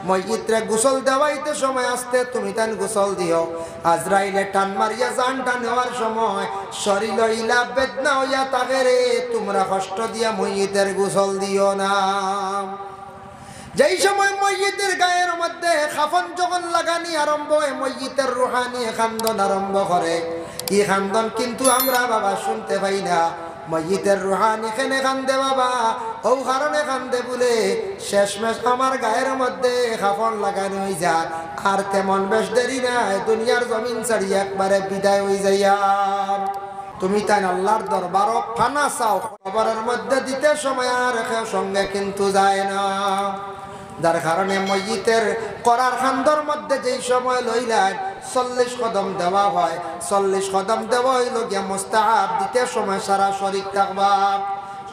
মইয়িতরে গোসল দেওয়াইতে সময় আসতে তুমি তান গোসল দিও। আজরাইলে টান মারিয়া জানটা নেওয়ার সময় শরীর ইলা বেদনা হইয়া থাকে রে, তোমরা কষ্ট দিয়া মইয়িতের গোসল দিও না। যেই সময় মইয়িতের গায়ের মধ্যে খাফন যখন লাগানি আরম্ভ হয়, মইয়িতের রুহানি খান্দন আরম্ভ করে। এই খান্দন কিন্তু আমরা বাবা শুনতে পাই না। মইয়িতের রুহানি খেনে কান্দে বাবা, ও কারণে কান্দে বলে শেষমেশ আমার গায়ের মধ্যে খাফন লাগানো হয়ে যায়, আর তেমন বেশ দেরি নাই দুনিয়ার জমিন ছাড়িয়ে একবারে বিদায় হয়ে যাইয়া। তুমি তাই আল্লাহর দরবার ফানা চাও, খবরের মধ্যে দিতে সময় আর সঙ্গে কিন্তু যায় না। যার কারণে মইয়িতের করার খান্দর মধ্যে যেই সময় লইলেন 40 কদম দেওয়া হয়। 40 কদম দেওয়া হইল গিয়া মুস্তাহাব, দিতে সময় সারা শরীর থাকবা।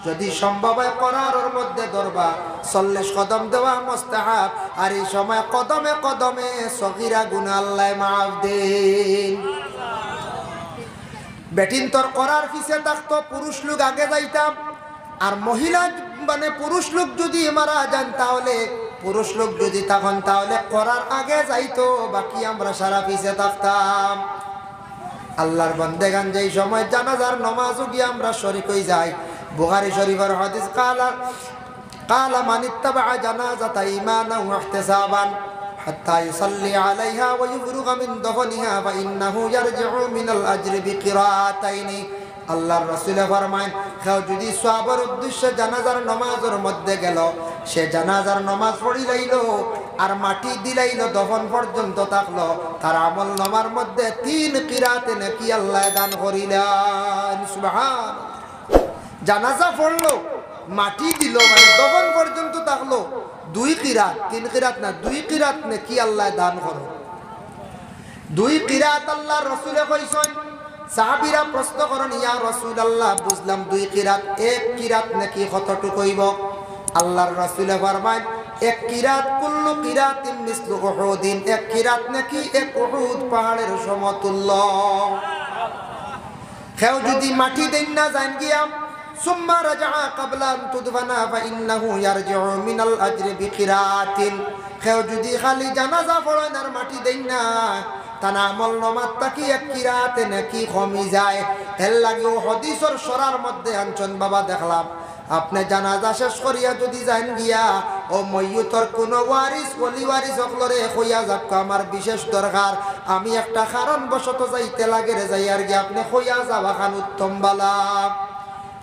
যদি সম্ভব হয় করার মধ্যে ধরবা, 40 কদম দেওয়া মুস্তাহাব। আর এই সময় কদমে কদমে সগীরা গুনাহ আল্লাহ মাফ দেন। বেটিন তোর করার পিছে থাকতো, পুরুষ লোক আগে যাইতাম। আর মহিলা মানে পুরুষ লোক যদি মারা যান তাহলে, পুরুষ লোক যদি তখন তাহলে করার আগে যাইতো, বাকি আমরা সারা পিছে থাকতাম। আল্লাহর বান্দেগান যেই সময় জানাজার নামাজও গিয়ে আমরা শরীক হয়ে যাই। বুখারী শরীফের হাদিস কালা মান ইত্তাবা জানাজাতা ঈমানান ওয়া ইহতিসাবান হাত্তা ইউসাল্লি আলাইহা ওয়া ইফরুগা মিন দফনিহা ফা ইন্নাহু ইয়ারজিউ মিনাল আজরি বিকিরাতাইনি। আল্লাহর রাসূল ফরমায়, কেউ যদি সওয়াবের উদ্দেশ্যে জানাজার নামাজের মধ্যে গেল, সে জানাজার নামাজ পড়ি লাইল আর মাটি দিলাইল, দফন পর্যন্ত থাকলো, তার আমল নামার মধ্যে 3 কিরাত নাকি আল্লাহ দান করিলেন। সুবহান। জানাজা পড়লো, মাটি দিল, মানে দফন পর্যন্ত থাকলো, 2 কিরাত, 3 কিরাত না, 2 কিরাত নাকি আল্লাহ দান করো। 2 কিরাত আল্লাহর রাসূলে কইছেন। সাহাবীরা প্রশ্ন করেন, ইয়া রাসূলুল্লাহ, বুঝলাম 2 কিরাত, 1 কিরাত নাকি কতটুকু হইব? আল্লাহর রাসূলে ফরমায়, 1 কিরাত কুল্লু কিরাতিন মিসলু উহুদিন, 1 কিরাত নাকি 1 উহুদ পাহাড়ের সমতুল্য। কেউ যদি মাটি দেন না জান গিয়া, সুম্মা রাজা ক্বাবলা আন তুদফানা ফা ইন্নাহু ইয়ারজিউ মিনাল আজরি বিকিরাতিন। কেউ যদি খালি জানাজা পড়েন আর মাটি দেন না, তার আমল নামাত তাকি 1 কিরাতে নাকি কমি যায়। এর লাগেও হাদিসের সরার মধ্যে আনছেন বাবা, দেখলাম আপনি জানাজা শেষ করিয়া যদি যান গিয়া, ও মইয়ুতর কোন ওয়ারিস ওলি ওয়ারিস সকলরে কইয়া যাক, আমার বিশেষ দরকার, আমি একটা কারণ বশত যাইতে লাগে রে, যাই আর গিয়া আপনি কইয়া যাওয়া খান উত্তম বালা।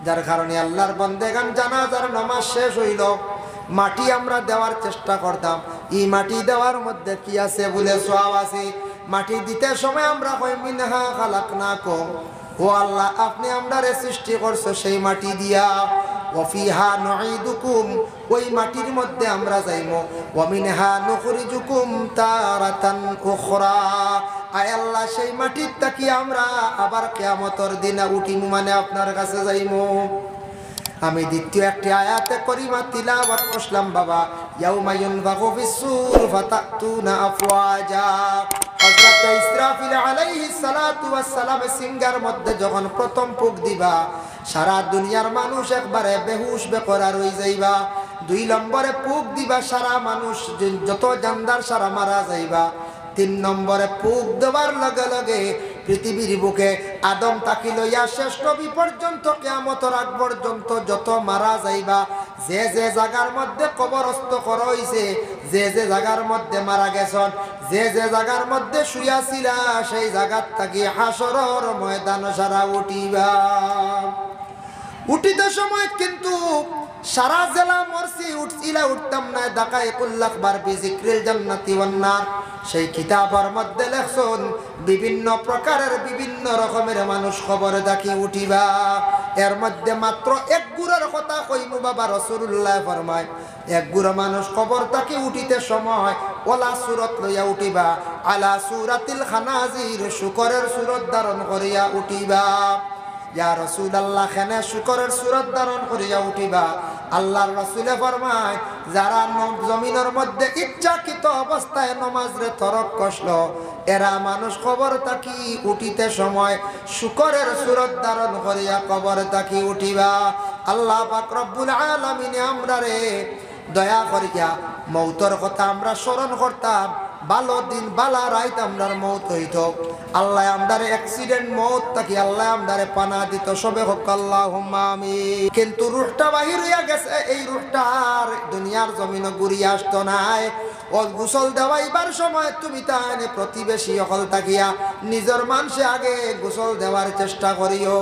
যার কারণে আল্লাহর বান্দেগান জানাজার নামাজ শেষ হইল, মাটি আমরা দেওয়ার চেষ্টা করতাম। এই মাটি দেওয়ার মধ্যে কি আছে বলে সওয়াব আছে। মাটি দিতে সময় আমরা কই মিনহা খালাকনাকুম, ও আল্লাহ আপনি আমরারে সৃষ্টি করছো সেই মাটি দিয়া, ওয়া ফিহা নুঈদুকুম, ওই মাটির মধ্যে আমরা যাইমু, ওয়া মিনহা নুখরিজুকুম তারাতান উখরা, আয় আল্লাহ সেই মাটির তাকি আমরা আবার কিয়ামতের দিনে উঠিমু, মানে আপনার কাছে যাইমু। আমি দ্বিতীয় একটি আয়াতে করিমা তিলাওয়াত করলাম বাবা, ইয়াউমা ইউনফাখু ফিস-সূর ফাতাতুনা আফওয়াজা। হযরত ইসরাফিল আলাইহিস সালাতু ওয়াস সালাম সিংহার মধ্যে যখন প্রথম ফুঁক দিবা, সারা দুনিয়ার মানুষ একবারে বেহুশ বেকরার হয়ে যাইবা। 2 নম্বরে ফুঁক দিবা, সারা মানুষ যত জানদার সারা মারা যাইবা। 3 নম্বরে ফুঁক দেওয়ার লগে লগে পৃথিবীর বুকে আদম তাকি লইয়া শেষ নবী পর্যন্ত কিয়ামতের আগ পর্যন্ত যত মারা যাইবা, যে যে জায়গার মধ্যে কবরস্থ করা হইছে, যে যে জায়গার মধ্যে মারা গেছন, যে যে জায়গার মধ্যে শুয়াছিলা, সেই জায়গার থাকি হাসরের ময়দান সারা উঠিবা। উঠিতে সময় কিন্তু সারা জেলা মরছি, উঠছিলা উঠতাম না, দাকাইকুল আখবার বিজিক্রিল জান্নাতি ওয়ান নার। সেই কিতাবের মধ্যে লেখছেন বিভিন্ন প্রকারের বিভিন্ন রকমের মানুষ খবরে দেখি উঠিবা। এর মধ্যে মাত্র 1 গুণের কথা কইমু বাবা, রাসূলুল্লাহ ফরমায় 1 গুণ মানুষ খবর তাকে উঠিতে সময় ওলা সূরত লইয়া উঠিবা, আলা সূরাতিল খানাজির, শুকরের সূরত ধারণ করিয়া উঠিবা। ইয়া রাসূলুল্লাহ, খানে শুকরের সূরত ধারণ করিয়া উঠিবা। আল্লাহর রাসূলে ফরমায়, যারা জমিনের মধ্যে ইচ্ছাকৃত অবস্থায় নামাজরে তরক করলো, এরা মানুষ কবর তাকি উঠিতে সময় শুকরের সূরত ধারণ করিয়া কবর তাকি উঠিবা। আল্লাহ পাক রব্বুল আলামিন আমরারে দয়া করিয়া মৌতর কথা আমরা স্মরণ করতাম, ভালো দিন বালা রাইত আমরার মৌত হইত। আল্লাহ আমদার অ্যাক্সিডেন্ট মৌত থাকি আল্লাহ আমদারে পানা দিত, সবে হোক আল্লাহুম্মা আমিন। কিন্তু রুহটা বাহির হইয়া গেছে, এই রুহটা আর দুনিয়ার জমিনে ঘুরিয়া আসতো নাই। ও গোসল দেওয়াইবার সময় তুমি তাই প্রতিবেশী অকল থাকিয়া নিজের মানুষে আগে গোসল দেওয়ার চেষ্টা করিও।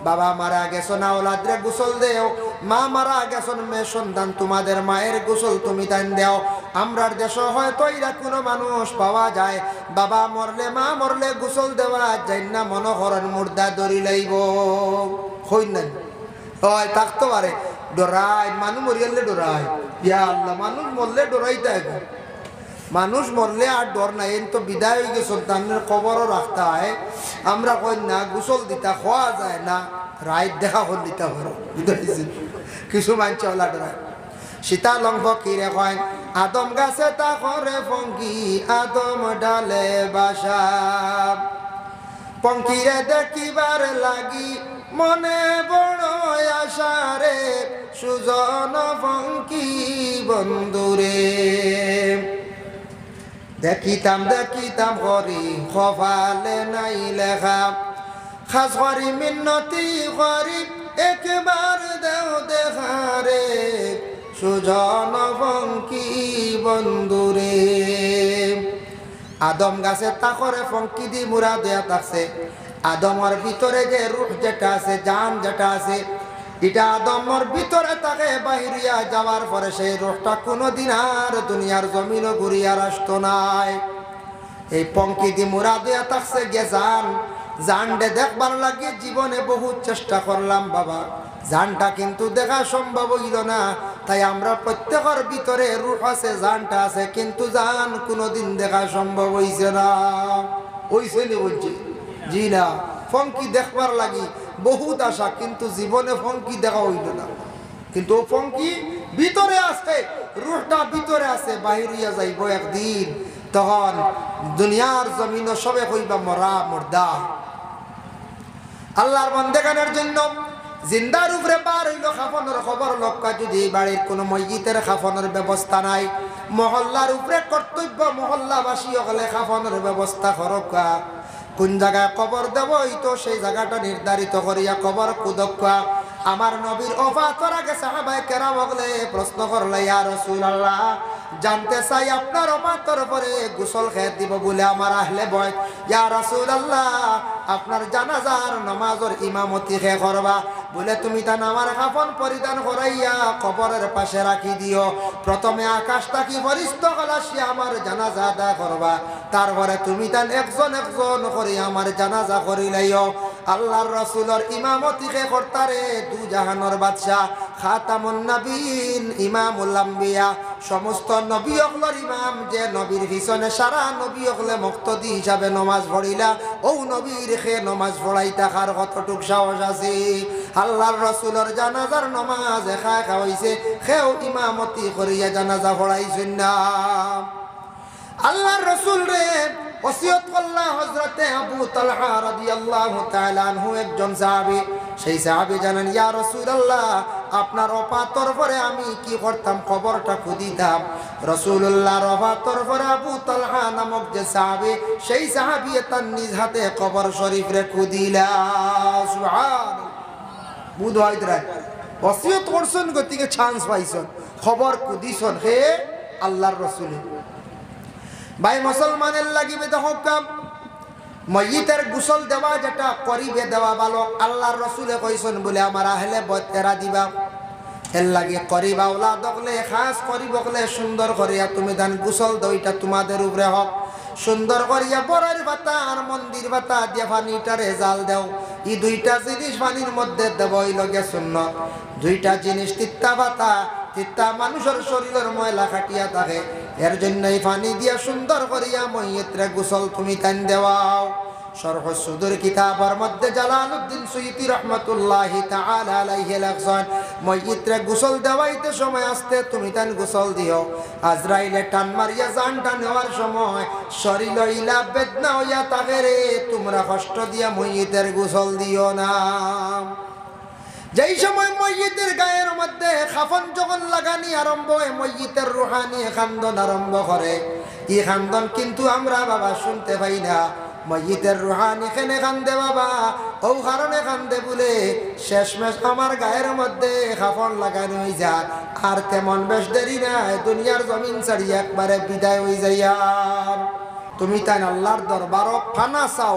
বাবা মারা গেছো না ওলাদরে গোসল দেও, মা মারা গেছন মেয়ে সন্তান তোমাদের মায়ের গোসল তুমি তাই দেও। আমরার দেশ হয়তো এরা কোনো মানুষ পাওয়া যায় বাবা মরলে মা মরলে গোসল দেওয়া যায় না, মনোহরণ মুর্দা দড়ি লাইব হই না হয় থাকতে পারে ডরাই, মানুষ মরিয়ালে ডরাই। ইয়া আল্লাহ, মানুষ মরলে ডরাইতে হবে, মানুষ মরলে আর ডর নাই। এন তো বিদায় হয়ে গেছে, সন্তানের কবরও রাখতে হয়। আমরা কই না গোসল দিতা খাওয়া যায় না, রাইত দেখা হল দিতা পারো, কিছু মানছে ওলা ডরায়। সীতা লঙ্ঘ কিরে কয় আদম গাছে তা করে ফঙ্কি, আদম ডালে বাসা, পঙ্কিরে দেখিবার লাগি মনে বড় আশা রে, সুজন ফঙ্কি বন্ধুরে। দেখিতাম দেখিতাম করি কপালে নাই লেখা, খাস করি মিন্নতি করি একবার দেও দেখারে, সুজন ফঙ্কি বন্ধুরে। আদম গাছে তা করে ফঙ্কি দি মুরা দেয়া থাকছে। আদমর ভিতরে যে রূহ যেটা আছে, জান যেটা আছে, এটা আদমর ভিতরে তাকে বাহিরিয়া যাওয়ার পরে সেই রূহটা কোনোদিন আর দুনিয়ার জমিনও ঘুরিয়ার আসতো নাই। এই পঙ্কি দি মুরা দেয়া থাকছে গে জান, জানডে দেখবার লাগে জীবনে বহুত চেষ্টা করলাম বাবা, জানটা কিন্তু দেখা সম্ভব হইল না। তাই আমরা প্রত্যেকের ভিতরে রূহ আছে, জানটা আছে, কিন্তু জান কোনোদিন দেখা সম্ভব হইছে না। হইছে নি বলছি? জি না। ফঙ্কি দেখবার লাগি বহুত আশা, কিন্তু জীবনে ফঙ্কি দেখা হইল না। কিন্তু ও ফঙ্কি ভিতরে আছে, রূহটা ভিতরে আছে, বাহিরিয়া যাইব একদিন, তখন দুনিয়ার জমিন সবে কইবা মরা মুর্দা। আল্লাহর বান্দাগানের জন্য জিন্দার উপরে বার হইল খাফনের খবর লক্কা, যদি বাড়ির কোনো মসজিদের খাফনের ব্যবস্থা নাই, মহল্লার উপরে কর্তব্য মহল্লাবাসী হলে খাফনের ব্যবস্থা করকা। কোন জায়গায় কবর দেব তো সেই জায়গাটা নির্ধারিত করিয়া কবর কুদক্কা। আমার নবীর ওফাতের আগে সাহাবায়ে কেরাম বলে প্রশ্ন করলে, ইয়া রাসূলুল্লাহ, জানতে চাই আপনার ওফাতের পরে গোসল খেয়ে দিব বলে আমার আহলে বয়, ইয়া রাসূলুল্লাহ আপনার জানাজার নামাজের ইমামতি কে করবা বলে, তুমি তা আমার কাফন পরিধান করাইয়া কবরের পাশে রাখি দিও। প্রথমে আকাশটা কি ফরিস্তা গলাসি আমার জানাজা আদা করবা, তারপরে তুমি তা একজন একজন করে আমার জানাজা করিলাইও। আল্লাহর রাসূলের ইমামতি কে করতারে দু জাহানের বাদশা, খাতামুন নবীন, ইমামুল আম্বিয়া, সমস্ত নবী হকলের ইমাম, যে নবীর পিছনে সারা নবী হকলে মুক্তদি হিসাবে নমাজ পড়িলা, ও নবীর খে নমাজ পড়াই থাকার কতটুক সাহস আছে? আল্লাহর রাসূলের জানাজার নমাজ একা একা হইছে, খেও ইমামতি করিয়া জানাজা পড়াইছেন না। আল্লাহর রাসূল রে ওসিয়ত করলা হযরতে আবু তালহা রাদিয়াল্লাহু তাআলা আনহু, একজন সাহাবী। সেই সাহাবী জানেন, ইয়া রাসূলুল্লাহ আপনার ওফাতের পরে আমি কি করতাম, কবরটা খুদিতাম। রাসূলুল্লাহর ওফাতের পরে আবু তালহা নামক যে সাহাবী, সেই সাহাবী তার নিজ হাতে কবর শরীফ রে খুদিলা। সুবহানাল্লাহ। বুধওয়াইদরা ওসিয়ত করছেন, গতিকে চান্স পাইছেন, খবর খুদিছেন হে আল্লাহর রাসূল। ভাই মুসলমানের লাগিবে দেখো কাম, ময়িতের গোসল দেওয়া যেটা করিবে দেওয়া ভালো, আল্লাহর রাসূলে কইছেন বলে আমার আহলে বয়তেরা দিবা, এর লাগে করিবা ওলা দকলে খাস করিব বলে সুন্দর করিয়া তুমি দান গোসল দইটা তোমাদের উপরে হোক। সুন্দর করিয়া বরের পাতা আর মন্দির পাতা দিয়ে পানিটারে জাল দেও। এই দুইটা জিনিস পানির মধ্যে দেব, এই লগে সুন্নত। দুইটা জিনিস তিত্তা পাতা, তিত্তা মানুষের শরীরের ময়লা কাটিয়া থাকে, এর জন্য এই পানি দিয়া সুন্দর করিয়া মইয়িতরে গোসল তুমি তান দেওয়াও। শরহ সুদুর কিতাবের মধ্যে জালালউদ্দিন সুয়ুতি রাহমাতুল্লাহি তাআলা আলাইহি লেখছেন, মইয়িতরে গোসল দেওয়াইতে সময় আসতে তুমি তান গোসল দিও। আজরাইলে টান মারিয়া জানটা নেওয়ার সময় শরীর ইলা বেদনা হইয়া থাকে রে, তোমরা কষ্ট দিয়া মইয়িতের গোসল দিও না। যেই সময় ময়্যিতের গায়ের মধ্যে কাফন যখন লাগানি আরম্ভ হয়, ময়্যিতের রুহানি খান্দন আরম্ভ করে। এই খান্দন কিন্তু আমরা বাবা শুনতে পাই না। ময়্যিতের রুহানি খেনে কান্দে বাবা, ও কারণে কান্দে বলে শেষমেশ আমার গায়ের মধ্যে কাফন লাগানো হয়ে যায়, আর তেমন বেশ দেরি নাই, দুনিয়ার জমিন ছাড়িয়ে একবারে বিদায় হয়ে যাইয়া। তুমি তাই আল্লাহর দরবারও ফানা চাও।